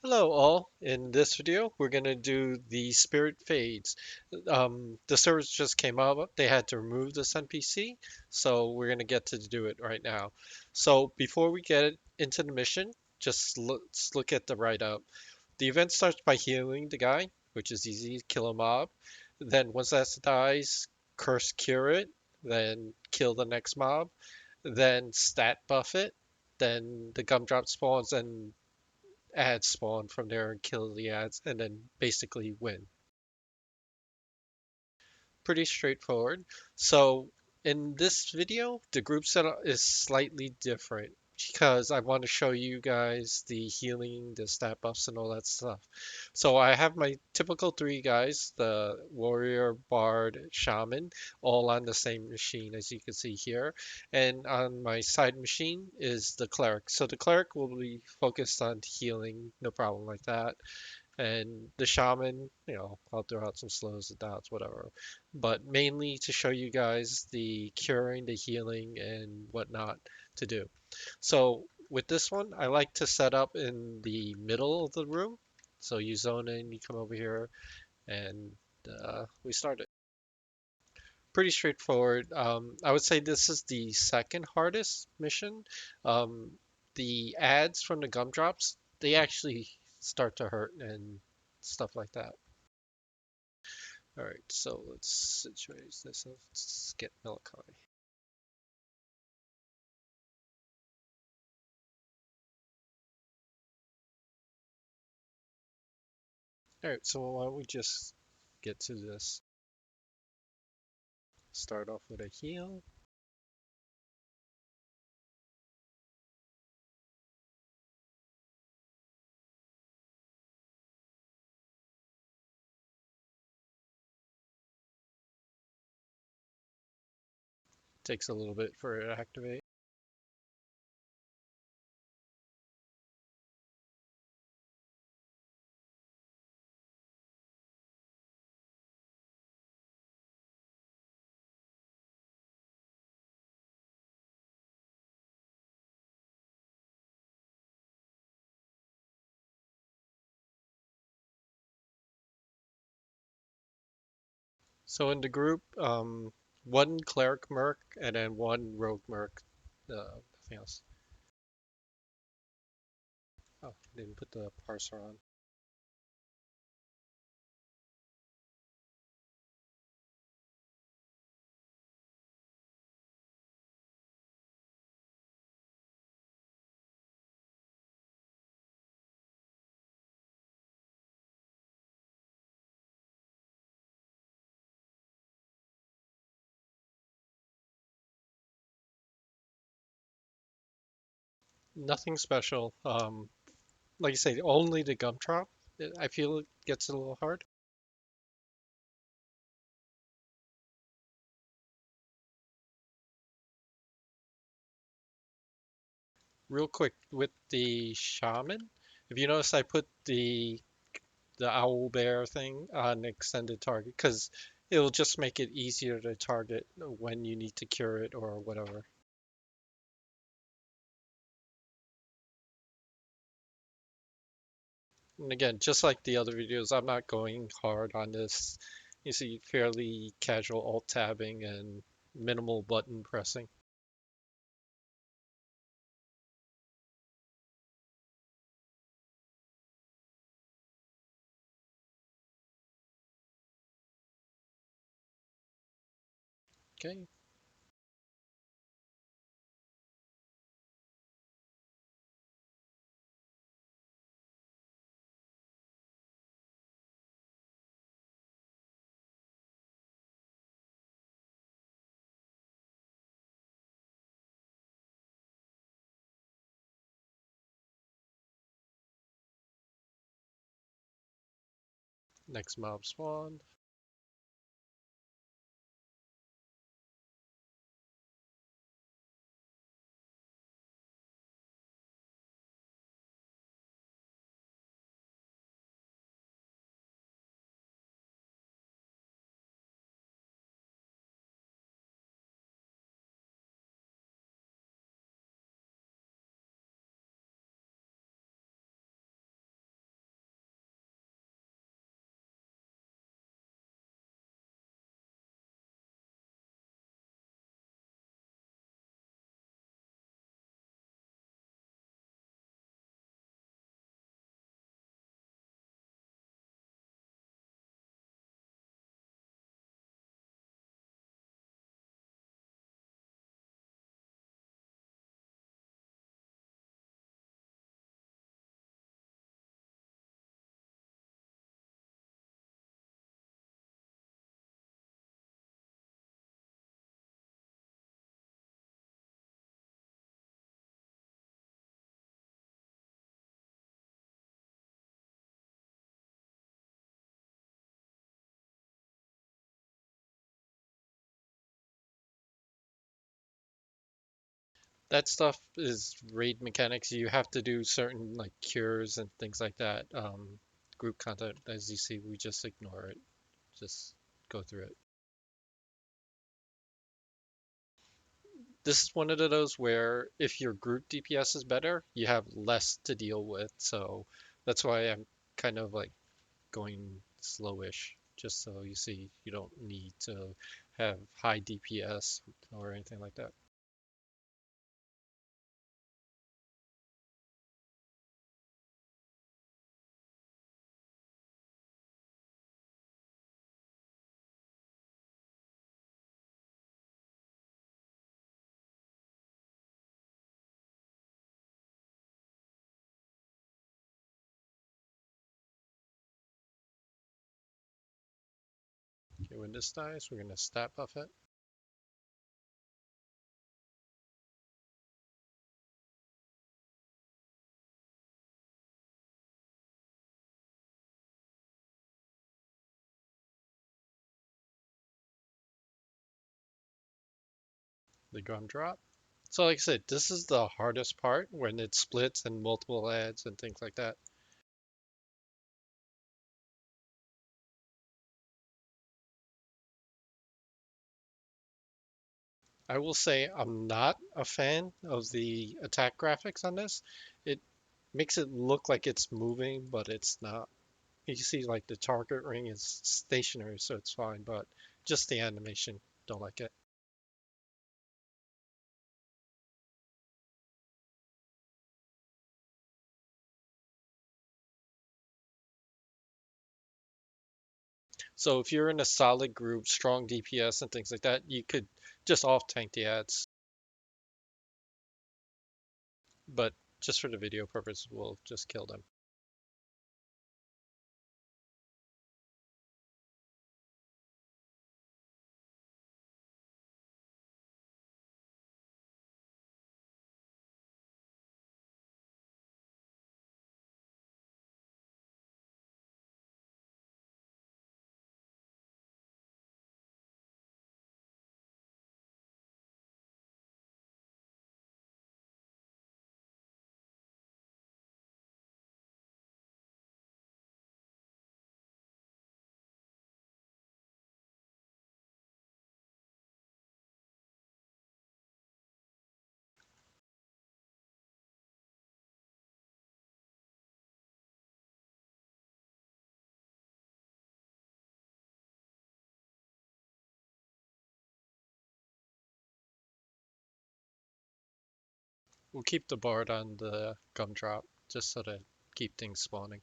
Hello all. In this video, we're going to do the Spirit Fades. The servers just came up. They had to remove this NPC, so we're going to get to do it right now. So before we get into the mission, let's look at the write-up. The event starts by healing the guy, which is easy, kill a mob. Then once that dies, curse cure it, then kill the next mob, then stat buff it, then the gumdrop spawns and ads spawn from there and kill the ads and then basically win. Pretty straightforward. So in this video, the group setup is slightly different because I want to show you guys the healing, the stat buffs, and all that stuff. So I have my typical three guys, the warrior, bard, shaman, all on the same machine as you can see here. And on my side machine is the cleric. So the cleric will be focused on healing, no problem like that. And the shaman, I'll throw out some slows and doubts, whatever. But mainly to show you guys the curing, the healing, and whatnot to do. So with this one, I like to set up in the middle of the room. So you zone in, you come over here, and we start it. Pretty straightforward. I would say this is the second hardest mission. Um, the ads from the gumdrops, they actually start to hurt and stuff like that. All right, so let's situate this. Let's get Malachi. All right, so why don't we just get to this? Start off with a heal. Takes a little bit for it to activate. So in the group, one cleric merc and then one rogue merc. Nothing else. Oh, didn't put the parser on. Nothing special. Like I say, only the gumdrop. I feel it gets a little hard. Real quick with the shaman, if you notice, I put the owl bear thing on extended target because it'll just make it easier to target when you need to cure it or whatever. And again, just like the other videos, I'm not going hard on this. You see fairly casual alt tabbing and minimal button pressing. Okay, next mob spawn. That stuff is raid mechanics. You have to do certain like cures and things like that. Group content, as you see, we just ignore it. Just go through it. This is one of those where if your group DPS is better, you have less to deal with. So that's why I'm kind of like going slowish, just so you see you don't need to have high DPS or anything like that. Okay, when this dies, we're gonna stat buff it. The Gumdrop. So like I said, this is the hardest part when it splits and multiple ads and things like that. I will say I'm not a fan of the attack graphics on this. It makes it look like it's moving, but it's not. You see like the target ring is stationary, so it's fine, but just the animation, don't like it. So if you're in a solid group, strong DPS and things like that, you could just off tank the ads. But just for the video purpose, we'll just kill them. We'll keep the bard on the gumdrop just so to keep things spawning.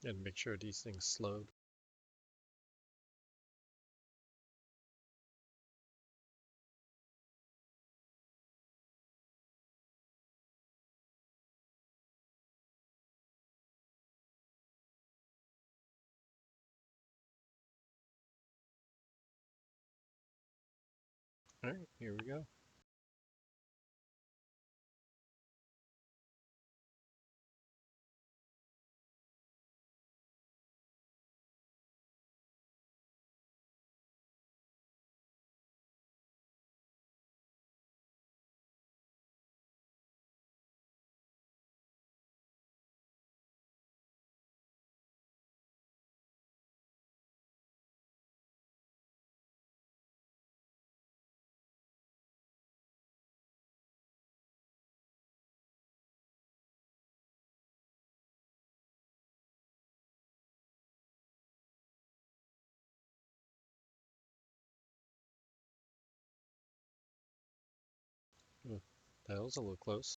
And make sure these things slowed. All right, here we go. Mm, that was a little close.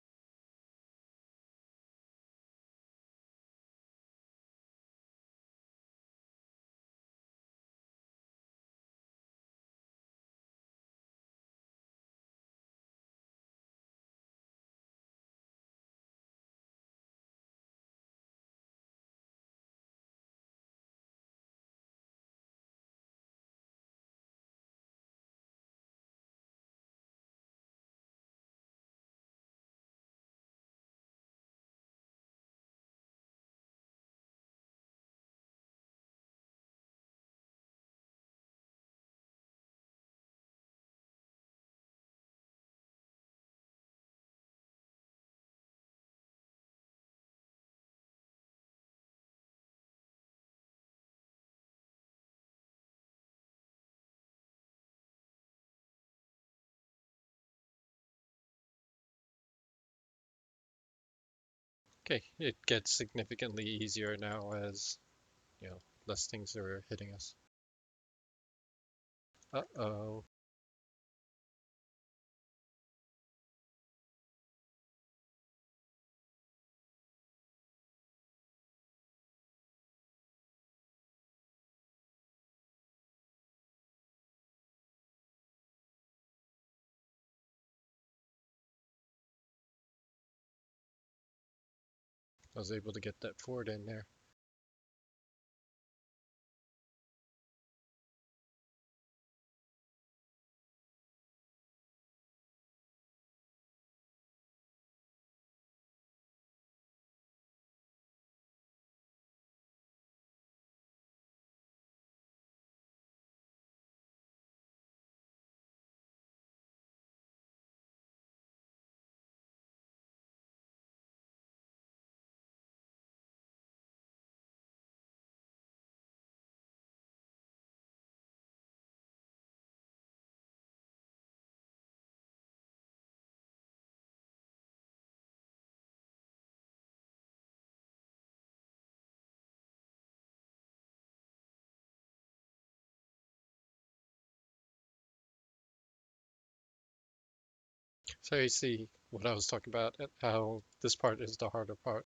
Okay, it gets significantly easier now as, less things are hitting us. Uh-oh. I was able to get that forward in there. So you see what I was talking about, how this part is the harder part.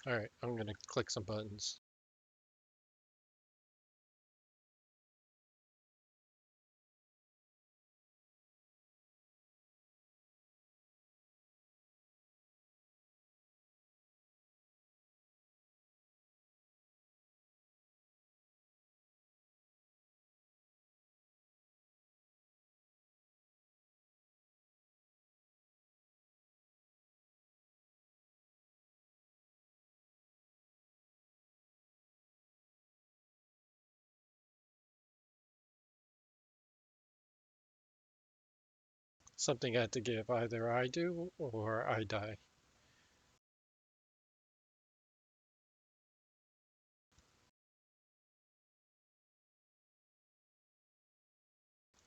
All right, I'm gonna click some buttons. Something I had to give. Either I do or I die.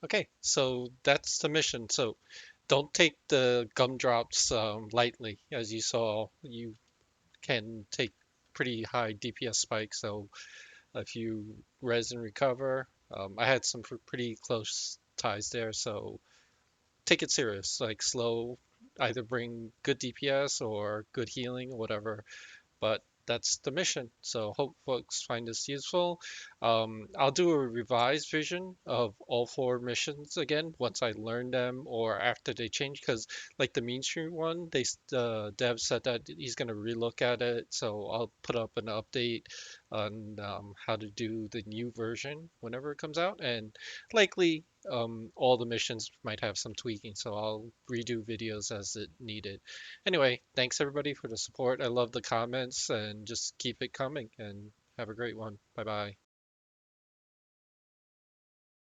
Okay, so that's the mission. So don't take the gumdrops lightly. As you saw, you can take pretty high DPS spikes. So if you res and recover, I had some pretty close ties there. So take it serious. Like slow, either bring good DPS or good healing or whatever, but that's the mission. So hope folks find this useful. I'll do a revised version of all four missions again once I learn them or after they change. Because like the Mean Street one, dev said that he's gonna relook at it. So I'll put up an update on how to do the new version whenever it comes out, and likely all the missions might have some tweaking, so I'll redo videos as it needed. Anyway, thanks everybody for the support. I love the comments, and just keep it coming, and have a great one. Bye bye.